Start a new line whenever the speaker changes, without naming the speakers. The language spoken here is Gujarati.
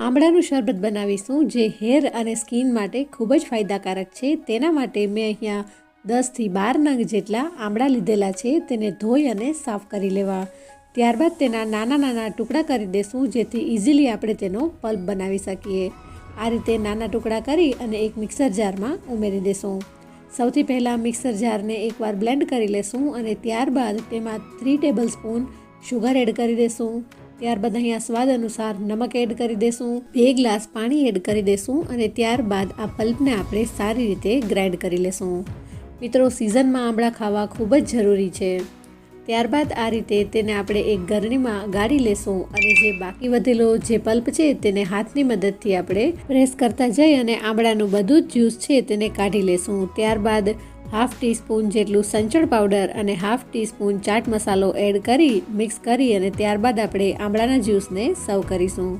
આમળાનું શરબત બનાવીશું જે હેર અને સ્કિન માટે ખૂબ જ ફાયદાકારક છે। તેના માટે મેં અહીંયા 10 થી 12 નંગ જેટલા આમળા લીધેલા છે। તેને ધોઈ અને સાફ કરી લેવા। ત્યારબાદ તેના નાના નાના ટુકડા કરી દેશું જેથી ઇઝીલી આપણે તેનો પલ્પ બનાવી શકીએ। આ રીતે નાના ટુકડા કરી અને એક મિક્સર જારમાં ઉમેરી દેશું। સૌથી પહેલાં મિક્સર જારને એકવાર બ્લેન્ડ કરી લેશું અને ત્યારબાદ તેમાં 3 ટેબલસ્પૂન શુગર એડ કરી દેશું। ત્યારબાદ અહીંયા સ્વાદ અનુસાર નમક એડ કરી દેશું। 2 ગ્લાસ પાણી એડ કરી દેશું અને ત્યારબાદ આ પલ્પને આપણે સારી રીતે ગ્રાઇન્ડ કરી લેશું। મિત્રો, સિઝનમાં આમળા ખાવા ખૂબ જ જરૂરી છે। ત્યારબાદ આ રીતે તેને આપણે એક ગરણીમાં ગાળી લેશું અને જે બાકી વધેલો જે પલ્પ છે તેને હાથની મદદથી આપણે પ્રેસ કરતા જઈ અને આમળાનું બધું જ જ્યુસ છે તેને કાઢી લેશું। ત્યારબાદ 1/2 ટીસ્પૂન જેટલું સંચળ પાવડર અને 1/2 ટીસ્પૂન ચાટ મસાલો એડ કરી મિક્સ કરી અને ત્યારબાદ આપણે આમળાના જ્યુસને સર્વ કરીશું।